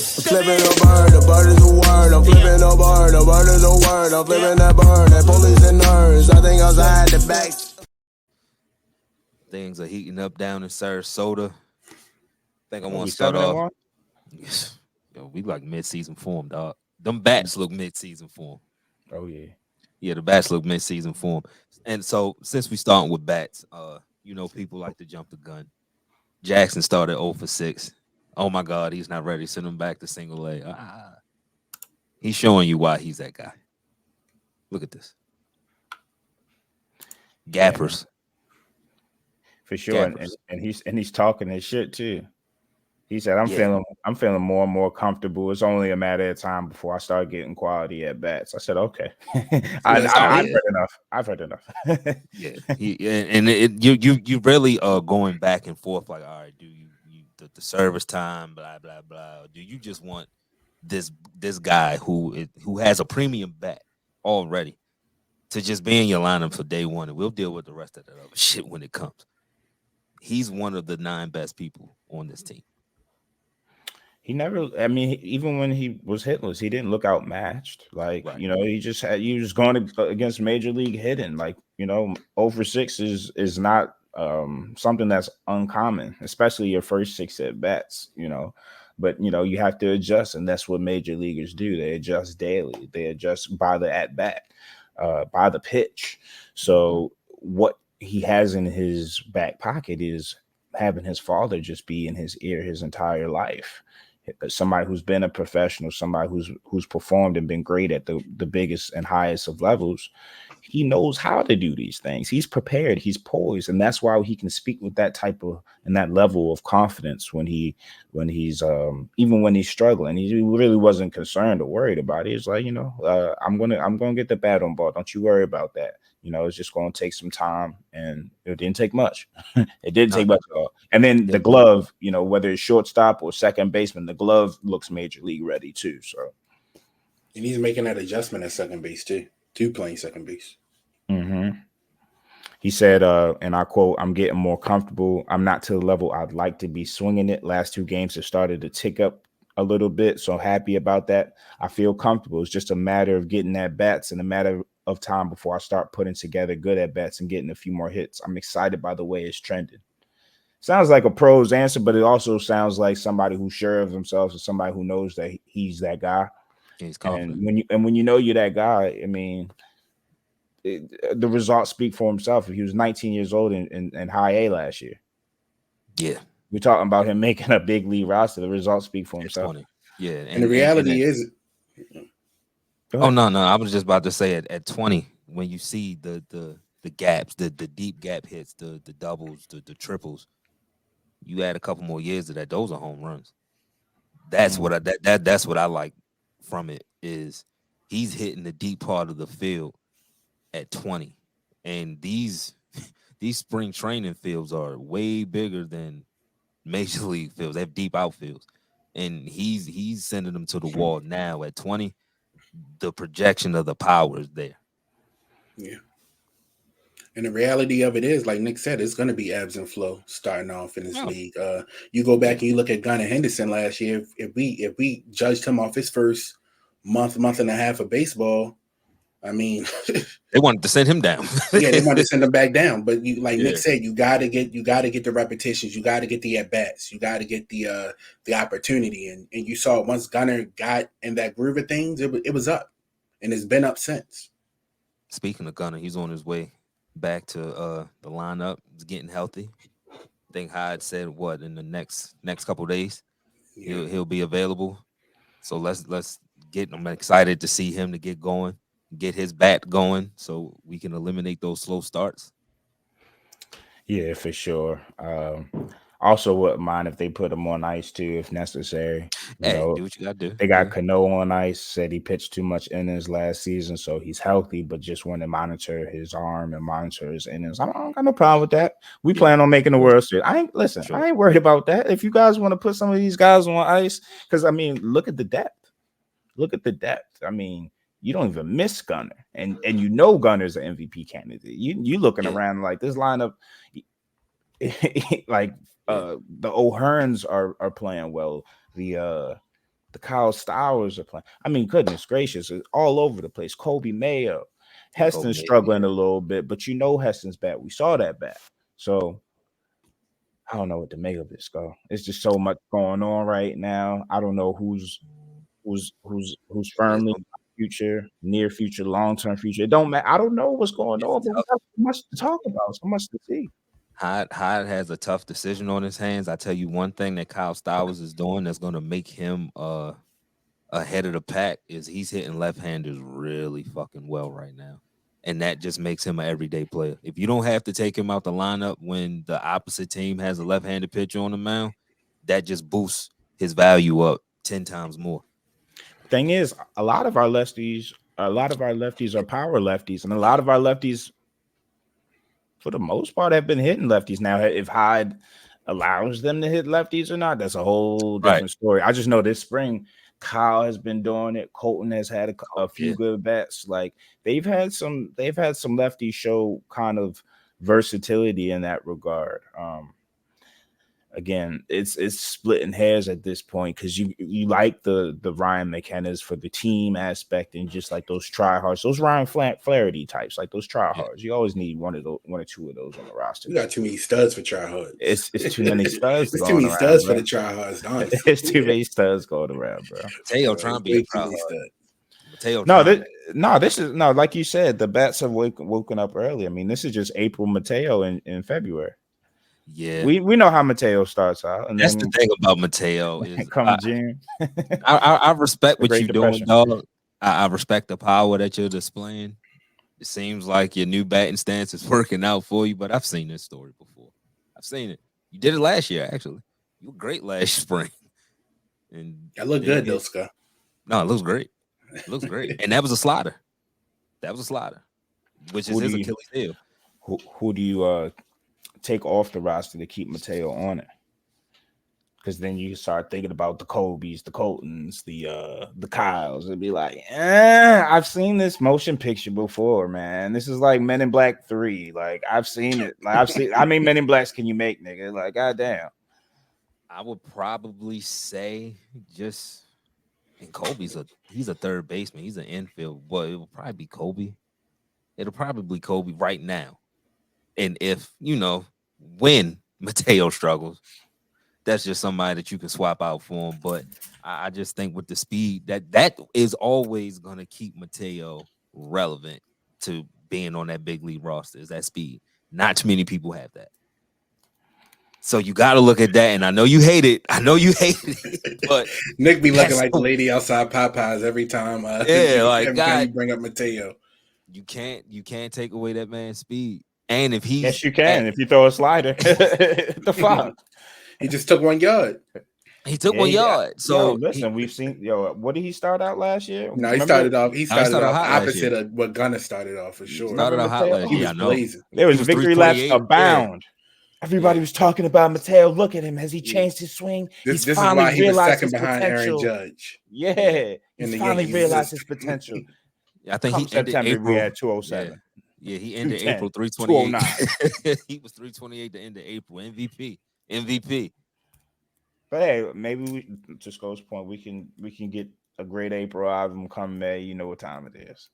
flipping a bird, the bird is a word. I'm flipping a bird, the bird is a word. I'm flipping that bird, that police and nerds. I think outside the back. Things are heating up down in Sarasota. I think I want We to start 7-1? off. Yo, we like mid-season form, dog. Them bats look mid-season form. Oh yeah. Yeah, the bats look mid-season form. And so since we starting with bats, people like to jump the gun. Jackson started 0 for 6. Oh my God, he's not ready. Send him back to single A. He's showing you why he's that guy. Look at this. Gappers. For sure. And he's talking his shit too. He said, I'm feeling more and more comfortable. It's only a matter of time before I start getting quality at bats. I said, okay. I've heard enough. Yeah. You really are going back and forth like, all right, do you the service time, blah, blah, blah. Do you just want this guy who has a premium bat already to just be in your lineup for day one, and we'll deal with the rest of that other shit when it comes. He's one of the 9 best people on this team. He never, even when he was hitless, he didn't look outmatched. Like, right. He was going against major league hitting. Like, 0 for 6 is not something that's uncommon, especially your first 6 at bats, But, you have to adjust, and that's what major leaguers do. They adjust daily. They adjust by the at bat, by the pitch. So what he has in his back pocket is having his father just be in his ear his entire life. Somebody who's been a professional, somebody who's performed and been great at the biggest and highest of levels. He knows how to do these things. He's prepared. He's poised, and that's why he can speak with that type of and that level of confidence when he's even when he's struggling. He really wasn't concerned or worried about it. He's like, I'm gonna get the bat on ball. Don't you worry about that. It's just going to take some time, and it didn't take much. It didn't take much at all. And then the glove, whether it's shortstop or second baseman, the glove looks major league ready too. So, and he's making that adjustment at second base too, to playing second base. Mm-hmm. He said, and I quote, "I'm getting more comfortable. I'm not to the level I'd like to be swinging it. Last 2 games have started to tick up a little bit, so happy about that. I feel comfortable. It's just a matter of getting at bats and a matter of time before I start putting together good at bats and getting a few more hits. I'm excited by the way it's trending." Sounds like a pro's answer, but it also sounds like somebody who's sure of themselves and somebody who knows that he's that guy. He's confident. And when you know you're that guy, the results speak for himself. He was 19 years old in high A last year. Yeah. We're talking about him making a big league roster. The results speak for himself. 20. Yeah. And the reality is. Oh, no. I was just about to say at 20, when you see the gaps, the deep gap hits, the doubles, the triples, you add a couple more years to that. Those are home runs. That's what that's what I like from it is he's hitting the deep part of the field at 20. And these spring training fields are way bigger than major league fields. They have deep outfields. And he's sending them to the wall now at 20. The projection of the power is there. Yeah. And the reality of it is, like Nick said, it's going to be ebbs and flow starting off in this league. You go back and you look at Gunnar Henderson last year. If we judged him off his first month and a half of baseball, they wanted to send him down. Yeah, they wanted to send him back down. But Nick said, you got to get the repetitions. You got to get the at bats. You got to get the opportunity. And you saw once Gunnar got in that groove of things, it was up, and it's been up since. Speaking of Gunnar, he's on his way back to the lineup. He's getting healthy. I think Hyde said in the next couple of days he'll be available. So let's get him excited to see him to get going, get his bat going, so we can eliminate those slow starts. Yeah, for sure. Also wouldn't mind if they put him on ice too, if necessary. Do what you gotta do. They got Cano on ice. Said he pitched too much innings last season, so he's healthy, but just want to monitor his arm and monitor his innings. I don't got no problem with that. We plan on making the World Series. I ain't worried about that. If you guys want to put some of these guys on ice, because look at the depth. Look at the depth. You don't even miss Gunnar, and Gunnar's an MVP candidate. You looking around like this lineup, like the O'Hearns are playing well. The The Kyle Stowers are playing. I mean, goodness gracious, it's all over the place. Kobe Mayo. Heston's struggling a little bit, but Heston's bat. We saw that bat. So I don't know what to make of this, go. It's just so much going on right now. I don't know who's firmly future, near future, long-term future. It don't matter. I don't know what's going on, but we got so much to talk about, so much to see. Hyde has a tough decision on his hands. I tell you one thing that Kyle Stowers is doing that's going to make him ahead of the pack is he's hitting left-handers really fucking well right now. And that just makes him an everyday player. If you don't have to take him out the lineup when the opposite team has a left-handed pitcher on the mound, that just boosts his value up 10 times more. Thing is, a lot of our lefties are power lefties, and a lot of our lefties, for the most part, have been hitting lefties. Now, if Hyde allows them to hit lefties or not, that's a whole different story. I just know this spring, Kyle has been doing it. Colton has had a few good bats. Like they've had some lefties show kind of versatility in that regard. Again, it's splitting hairs at this point because you like the Ryan McKennas for the team aspect and just like those tryhards, those Ryan Flaherty types, like those tryhards. You always need one or two of those on the roster. You got too many studs for tryhards. It's too many studs. It's too many studs for the tryhards. Honestly. It's too many studs going around, bro. Mateo trying to be a tryhard. This is like you said, the bats have woken up early. I mean, this is just April Mateo in February. Yeah, we know how Mateo starts out, and that's the thing about Mateo is come June. I respect what you're doing, dog. I respect the power that you're displaying. It seems like your new batting stance is working out for you, but I've seen this story before. I've seen it. You did it last year, actually. You were great last spring, and that looked good, though, Scott. No, it looks great. It looks great, and that was a slider. Which is his Achilles heel. Who do you take off the roster to keep Mateo on it? Because then you start thinking about the Kobe's, the Coltons, the Kyles. It'd be like, I've seen this motion picture before, man. This is like Men in Black 3. Like I've seen it. Like how many Men in Blacks can you make, nigga? Like goddamn. I would probably say just. And he's a third baseman. He's an infield. Boy, it will probably be Kobe. It'll probably be Kobe right now. And if, when Mateo struggles, that's just somebody that you can swap out for him. But I just think with the speed, that is always going to keep Mateo relevant to being on that big league roster, is that speed. Not too many people have that. So you got to look at that, and I know you hate it. But Nick be looking like the lady outside Popeyes every time. Every time you bring up Mateo. You can't take away that man's speed. And if he, yes, you can. If you throw a slider, the fuck. He just took 1 yard. He took 1 yard. So listen, we've seen. What did he start out last year? No, he started off opposite of what Gunner started off for sure. Started out hot last year. I know. There was victory laps abound. Everybody was talking about Mateo. Look at him. Has he changed his swing? This is why he was second behind Aaron Judge. Yeah. He's finally realized his potential. I think he ended September, April. we had 207. Yeah, he ended April 328. He was 328 to end of April. MVP. But hey, maybe to Sco's point, we can get a great April out of him come May. You know what time it is.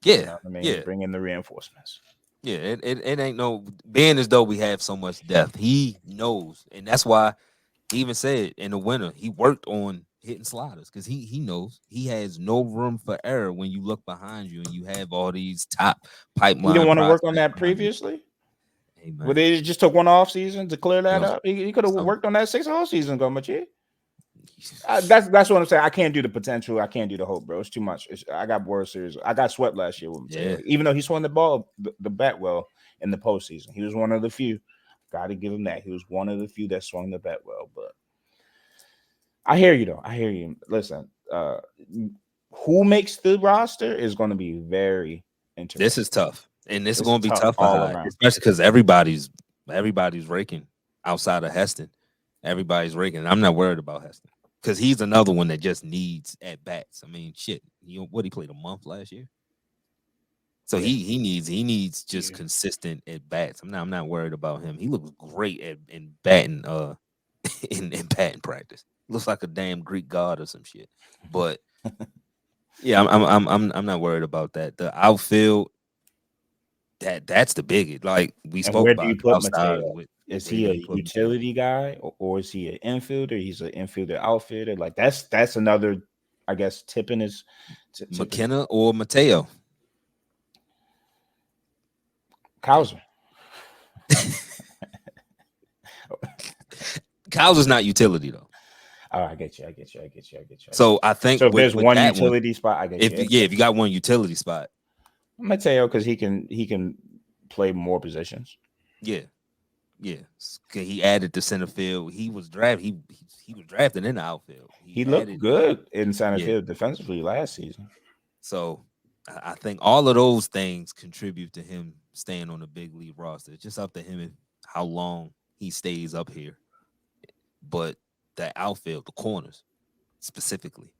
Yeah. You know what I mean? Yeah. Bring in the reinforcements. Yeah, it ain't no being as though we have so much depth. He knows, and that's why he even said in the winter he worked on hitting sliders because he knows he has no room for error when you look behind you and you have all these top pipeline. You didn't want to work on that previously? Hey, man. Well, they just took one off season to clear that up. He could have worked on that 6 whole season, go Machi. That's what I'm saying. I can't do the potential. I can't do the hope, bro. It's too much. I got World Series. I got swept last year with Mateo. Even though he swung the ball, the bat well in the postseason. He was one of the few. Got to give him that. He was one of the few that swung the bat well. But I hear you, though. I hear you. Listen, who makes the roster is going to be very interesting. This is tough. And this is going to be tough all around. Especially because everybody's raking outside of Heston. Everybody's raking. I'm not worried about Heston because he's another one that just needs at bats. I mean, shit. He played a month last year, so he needs just consistent at bats. I'm not worried about him. He looks great in batting in batting practice. Looks like a damn Greek god or some shit. But yeah, I'm not worried about that. The outfield, that's the biggie. Like we And spoke where do about you put outside Mateo? with Is where he do a you put Mateo? utility guy, or is he an infielder? He's an infielder outfielder. Like that's another, I guess, tip in his McKenna or Mateo? Cowser. Cowser's not utility though. Oh, I get you. So I think so. If there's with one that utility spot, I get if you. if you got one utility spot, Mateo, because he can play more positions. yeah. 'Cause he added the center field. He was drafted. He was drafted in the outfield. He looked good in center Yeah. field defensively last season. So I think all of those things contribute to him staying on the big league roster. It's just up to him how long he stays up here. But the outfield, the corners specifically,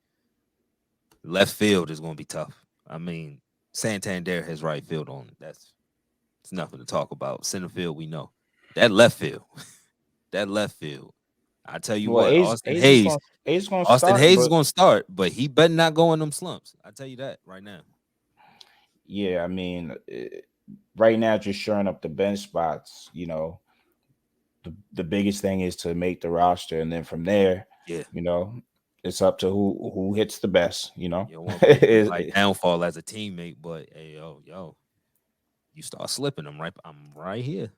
left field is going to be tough. I mean, Santander has right field on. It's nothing to talk about. Center field, we know. That left field, I tell you what, Austin Hayes is going to start, but he better not go in them slumps. I tell you that right now. Yeah, I mean, right now, just shoring up the bench spots, you know, the biggest thing is to make the roster, and then from there, you know, it's up to who hits the best. You know, you don't want to like downfall as a teammate, but hey, yo, you start slipping. I'm right here.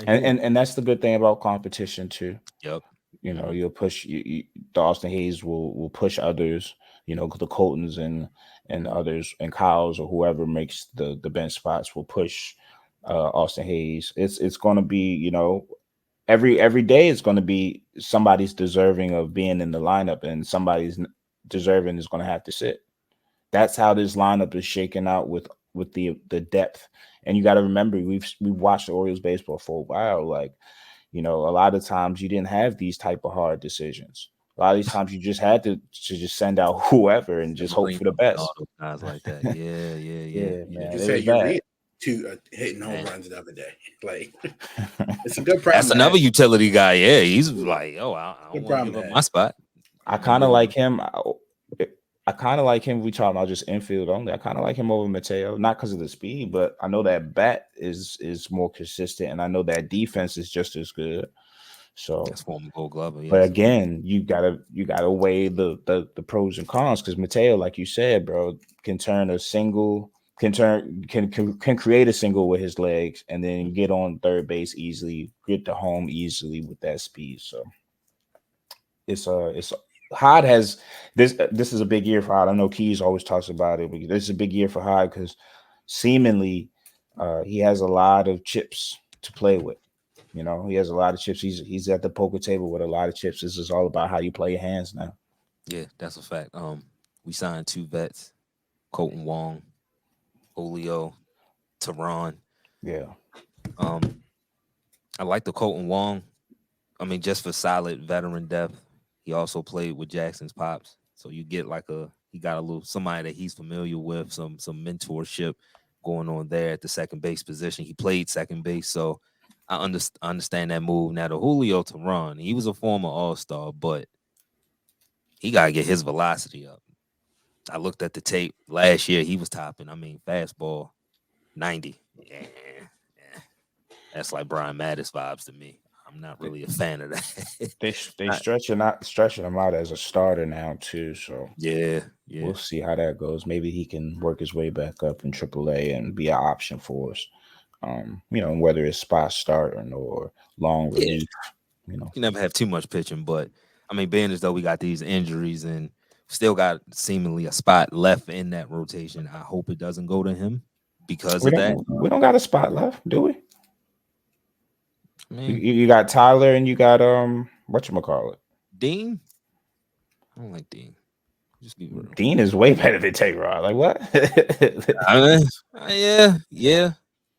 And that's the good thing about competition too. Yep. You know, you'll push the Austin Hayes will push others. You know, the Coltons and others and Kyles or whoever makes the bench spots will push Austin Hayes. It's going to be, you know, every day it's going to be somebody's deserving of being in the lineup, and somebody's deserving is going to have to sit. That's how this lineup is shaking out with the depth. And you got to remember, we've watched the Orioles baseball for a while. Like, you know, a lot of times you didn't have these type of hard decisions. A lot of these times you just had to just send out whoever and just hope for the best. All those guys like that. Yeah, man. Just had Urea hitting home runs the other day. Like, it's a good problem. That's another utility guy. Yeah, he's like, oh, I don't want to give up my spot. I kind of like him. I kind of like him. We talking about just infield only. I kind of like him over Mateo, not because of the speed, but I know that bat is more consistent, and I know that defense is just as good. So that's former Gold Glover. Yes. But again, you gotta weigh the pros and cons, because Mateo, like you said, bro, can create a single with his legs, and then get on third base easily, get to home easily with that speed. So it's Hod has this is a big year for Hod. I know Keys always talks about it, but this is a big year for Hod because seemingly he has a lot of chips to play with. You know, he has a lot of chips. He's at the poker table with a lot of chips. This is all about how you play your hands now. Yeah, that's a fact. We signed 2 vets, Colton Wong, Julio, Tehran. Yeah. I like the Colton Wong. I mean, just for solid veteran depth. He also played with Jackson's pops, so you get like he got a little somebody that he's familiar with, some mentorship going on there at the second base position. He played second base, so I understand that move. Now the Julio Tehran, he was a former All-Star, but he gotta get his velocity up. I looked at the tape last year; he was topping. I mean, fastball 90. Yeah. That's like Brian Mattis vibes to me. I'm not really a fan of that. they stretching him out as a starter now too. So yeah, we'll see how that goes. Maybe he can work his way back up in AAA and be an option for us. You know, whether it's spot starting or long relief. You know, you never have too much pitching, but I mean, being as though we got these injuries and still got seemingly a spot left in that rotation, I hope it doesn't go to him because of that. We don't got a spot left, do we? You got Tyler and you got whatchamacallit? Dean? I don't like Dean. Just be real. Dean is way better than Tay-Rod. Like what? Yeah.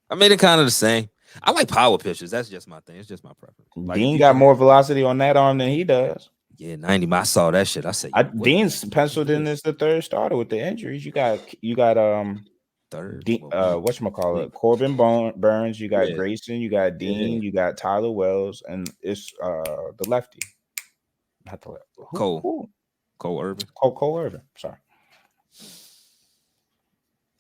I made it kind of the same. I like power pitchers. That's just my thing. It's just my preference. Like Dean got more velocity on that arm than he does. Yeah, 90. I saw that shit. I said Dean's penciled in as the third starter with the injuries. You got third. Whatchamacallit? Corbin Burns, you got Grayson, you got Dean, you got Tyler Wells, and it's the lefty. Not the Cole Irvin. Cole Irvin. Sorry.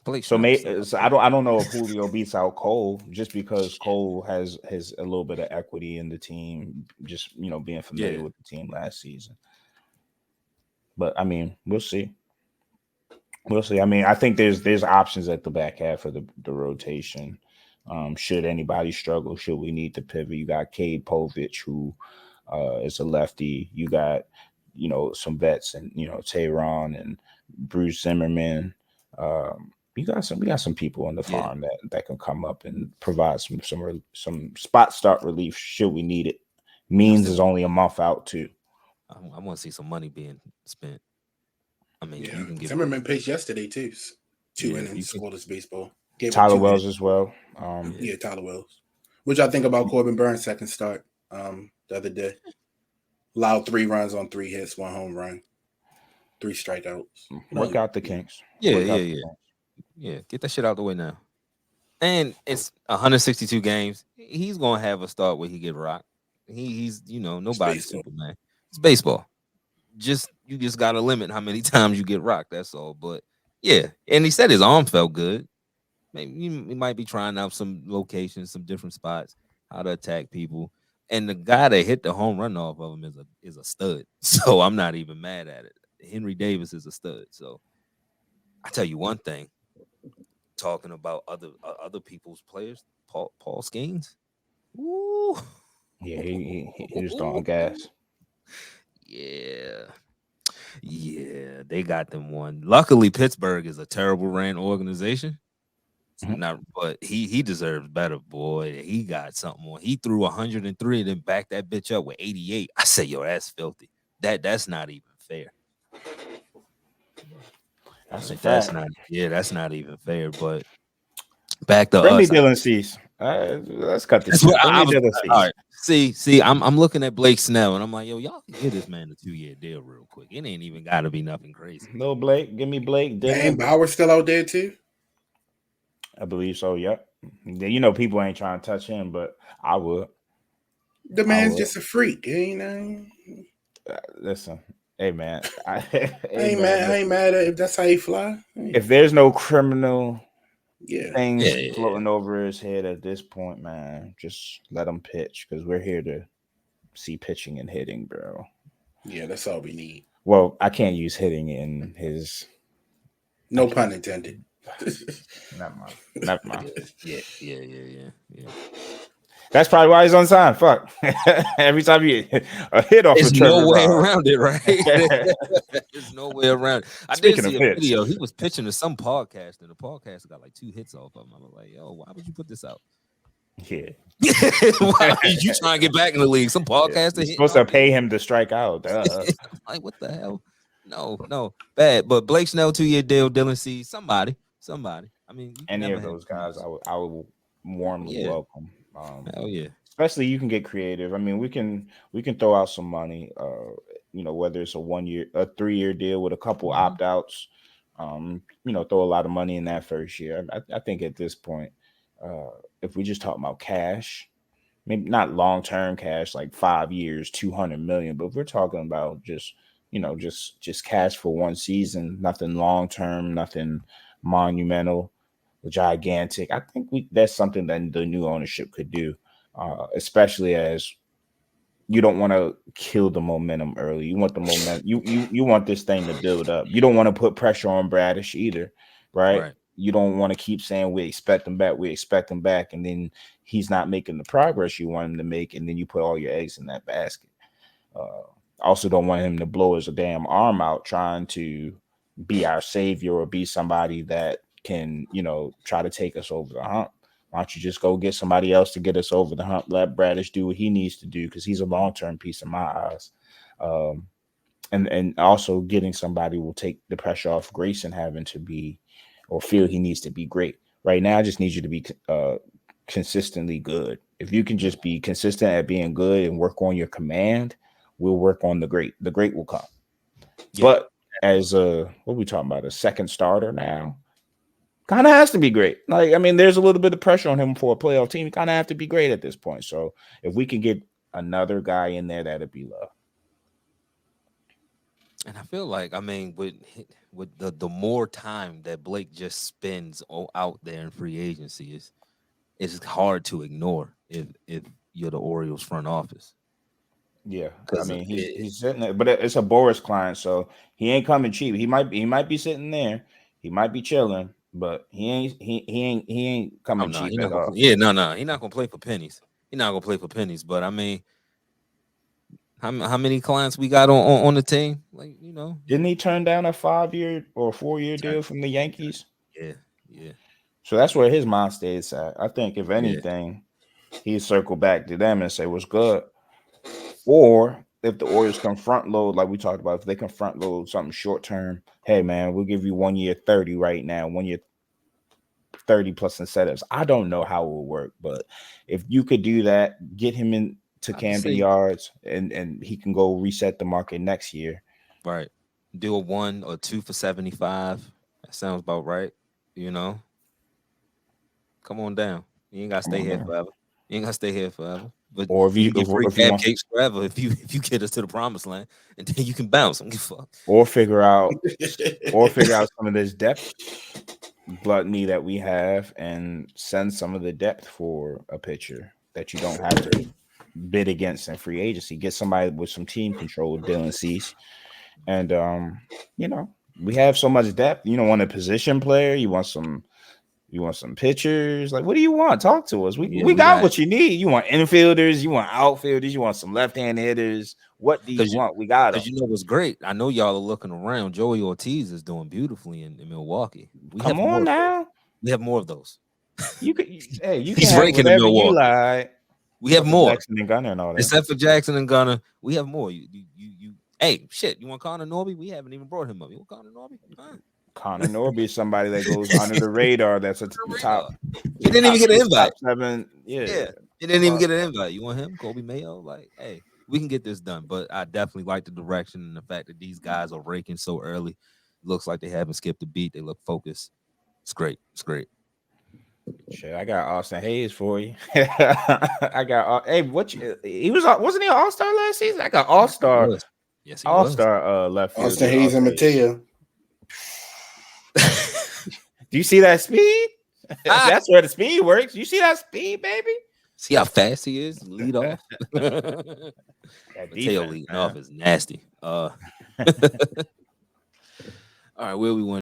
Blake So, Snell. I don't know if Julio beats out Cole just because Cole has a little bit of equity in the team, just being familiar with the team last season. But I mean, we'll see. We'll see. I mean, I think there's options at the back half of the rotation. Should anybody struggle, should we need to pivot? You got Cade Povich, who is a lefty. You got some vets and Tehran and Bruce Zimmerman. We got some people on the farm that can come up and provide some spot start relief should we need it. Means is only a month out too. I want to see some money being spent. I mean, Yeah, you can get Zimmerman pitched yesterday too. 2 innings, scoreless baseball. Tyler Wells as well. Tyler Wells. Which I think about Corbin Burns' second start the other day. Allowed 3 runs on 3 hits, 1 home run, 3 strikeouts. Work out the kinks. Yeah. Get that shit out the way now. And it's 162 games. He's gonna have a start where he get rocked. He's nobody's Superman. It's baseball. You just gotta limit how many times you get rocked. That's all. But yeah, and he said his arm felt good. Maybe he might be trying out some locations, some different spots, how to attack people. And the guy that hit the home run off of him is a stud. So I'm not even mad at it. Henry Davis is a stud. So I tell you one thing. Talking about other people's players, Paul Skeens. Woo. Yeah, he was throwing gas. Yeah, they got them one. Luckily, Pittsburgh is a terrible ran organization. But he deserves better, boy. He got something on. He threw 103 and then backed that bitch up with 88. I say, yo, that's filthy. That's not even fair. That's not even fair. But back to Bring me us. Dylan Cease. Let's cut this. All right. See, I'm looking at Blake Snell and I'm like, yo, y'all can give this man a 2-year deal real quick. It ain't even got to be nothing crazy. No Blake, give me Blake. Dylan. And Bauer's still out there too. I believe so. Yep. People ain't trying to touch him, but I would. The man's just a freak, Listen, hey man, I ain't mad at if that's how he fly. If there's no criminal things floating over his head at this point, man, just let him pitch because we're here to see pitching and hitting, bro. Yeah, that's all we need. Well, I can't use hitting in his. No pun intended. Never mind. Yeah. That's probably why he's unsigned. Fuck. Every time you a hit off there's of Trevor no way Ross. around it, right? There's no way around it. I did see a video. He was pitching to some podcast, and the podcast got like 2 hits off of him. I was like, yo, why would you put this out? Yeah. Why are you trying to get back in the league? Some podcast You're supposed to pay him to strike out. Like, what the hell? No, bad. But Blake Snell 2-year deal, Dylan Cease, somebody. I mean, any of those guys, I would warmly welcome. Hell yeah. Especially you can get creative. I mean, we can throw out some money. Whether it's a 3-year deal with a couple opt-outs. Throw a lot of money in that first year. I think at this point, if we just talk about cash, maybe not long-term cash, like 5 years, $200 million, but if we're talking about just cash for one season, nothing long-term, nothing monumental, gigantic. I think that's something that the new ownership could do, especially as you don't want to kill the momentum early. You want the momentum. You want this thing to build up. You don't want to put pressure on Bradish either, right? You don't want to keep saying we expect him back, and then he's not making the progress you want him to make, and then you put all your eggs in that basket. Also don't want him to blow his damn arm out trying to be our savior or be somebody that can, try to take us over the hump. Why don't you just go get somebody else to get us over the hump? Let Bradish do what he needs to do because he's a long-term piece in my eyes. And also getting somebody will take the pressure off Grayson having to be or feel he needs to be great. Right now, I just need you to be consistently good. If you can just be consistent at being good and work on your command, we'll work on the great. The great will come. Yeah. But as what are we talking about? A second starter now? Kind of has to be great. There's a little bit of pressure on him for a playoff team. He kind of have to be great at this point. So if we can get another guy in there, that'd be love. And I feel like, I mean, with the more time that Blake just spends out there in free agency it's hard to ignore if you're the Orioles front office. Yeah, I Because mean he's sitting there, but it's a Boris client, so he ain't coming cheap. He might be sitting there, he might be chilling, but he ain't oh coming no, cheap he's not at gonna all. play. Yeah, no, he's not gonna play for pennies. He's not gonna play for pennies. But I mean, how many clients we got on the team? Like, Didn't he turn down a 5-year or 4-year deal from the Yankees? yeah, yeah, So that's where his mind stays at. I think if yeah. anything, he'd circle back to them and say what's good. Or if the Orioles can front load, like we talked about, if they can front load something short term, hey man, we'll give you 1 year 30 right now, 1 year 30 plus incentives. I don't know how it will work, but if you could do that, get him into I would Camden say Yards and he can go reset the market next year. right. Do a 1 or 2 for 75. That sounds about right. You know, come on down. You ain't gotta Come stay on here now. forever. You ain't gotta stay here forever. But Or if you you can get free if you crab want cakes forever if you get us to the promised land, and then you can bounce. I don't give a fuck. or figure out some of this depth gluttony that we have and send some of the depth for a pitcher that you don't have to bid against in free agency. Get somebody with some team control, Dylan Cease. And we have so much depth. You don't want a position player, you want some pitchers. Like, what do you want? Talk to us. Yeah, We we got got what you need. You want infielders, you want outfielders, you want some left-hand hitters. What do you because want? We got them. you know what's great. I know y'all are looking around. Joey Ortiz is doing beautifully in Milwaukee. We Come have on more of those. now. We have more of those. You can He's have raking in whatever you Milwaukee. like. We have Except for more. Jackson and Gunner and all that. Except for Jackson and Gunner, we have more. You hey, shit, you want Connor Norby? We haven't even brought him up. You want Connor Norby? Huh? Connor Norby is somebody that goes under the radar. That's a top He didn't even get an invite. top 7. Yeah. Yeah, he didn't even get an invite. You want him, Kobe Mayo? Like, hey, we can get this done. But I definitely like the direction and the fact that these guys are raking so early. Looks like they haven't skipped a beat. They look focused. It's great. It's great. Shit, I got Austin Hayes for you. I got he wasn't he an all-star last season? I got all-star. Yes, he was. Left field. Austin Hayes and Mateo. Do you see that speed? That's where the speed works. You see that speed, baby? See how fast he is? Lead off. That Mateo defense, leading man. off is nasty. All right, where we want